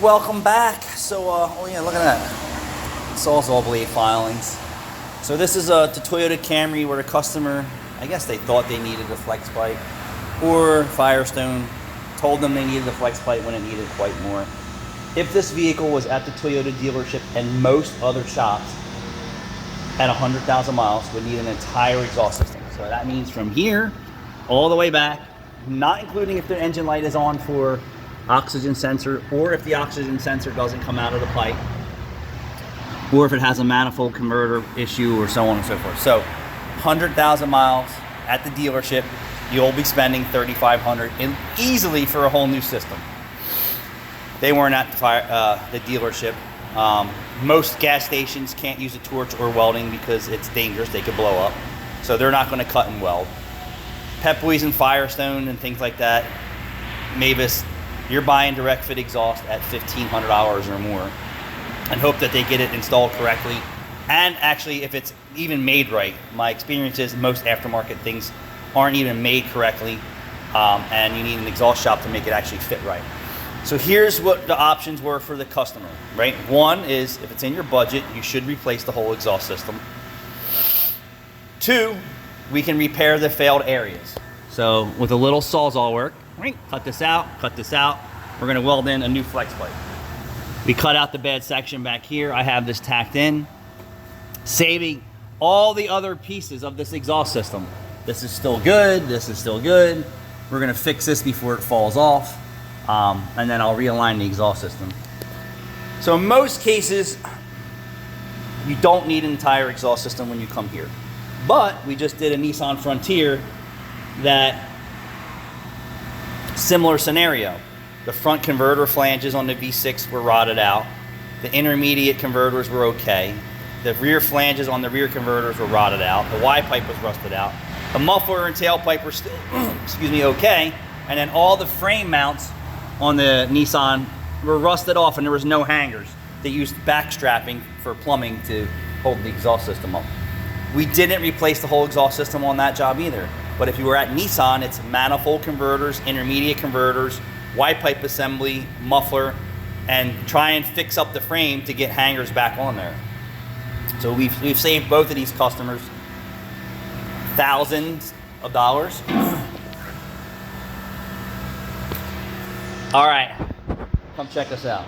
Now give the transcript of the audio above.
Welcome back. So, oh yeah, look at that. Sawzall blade filings. So this is the Toyota Camry where the customer, I guess they thought they needed a flex pipe, or Firestone told them they needed a flex pipe when it needed quite more. If this vehicle was at the Toyota dealership and most other shops at 100,000 miles would need an entire exhaust system. So that means from here all the way back, not including if the engine light is on for oxygen sensor, or if the oxygen sensor doesn't come out of the pipe, or if it has a manifold converter issue, or so on and so forth. So 100,000 miles at the dealership, you'll be spending $3,500 easily for a whole new system. They weren't at the dealership. Most gas stations can't use a torch or welding because it's dangerous. They could blow up. So they're not going to cut and weld. Pep Boys and Firestone and things like that, Mavis, you're buying direct fit exhaust at $1,500 or more and hope that they get it installed correctly. And actually, if it's even made right, my experience is most aftermarket things aren't even made correctly, and you need an exhaust shop to make it actually fit right. So here's what the options were for the customer, right? One is, if it's in your budget, you should replace the whole exhaust system. Two, we can repair the failed areas. So with a little Sawzall work, right? Cut this out, we're gonna weld in a new flex pipe. We cut out the bad section back here. I have this tacked in, saving all the other pieces of this exhaust system. This is still good, this is still good. We're gonna fix this before it falls off, and then I'll realign the exhaust system. So in most cases, you don't need an entire exhaust system when you come here. But we just did a Nissan Frontier that similar scenario. The front converter flanges on the V6 were rotted out. The intermediate converters were okay. The rear flanges on the rear converters were rotted out. The Y pipe was rusted out. The muffler and tailpipe were still, excuse me, okay. And then all the frame mounts on the Nissan were rusted off, and there was no hangers. They used back strapping for plumbing to hold the exhaust system up. We didn't replace the whole exhaust system on that job either. But if you were at Nissan, it's manifold converters, intermediate converters, Y pipe assembly, muffler, and try and fix up the frame to get hangers back on there. So we've saved both of these customers thousands of dollars. All right, come check us out.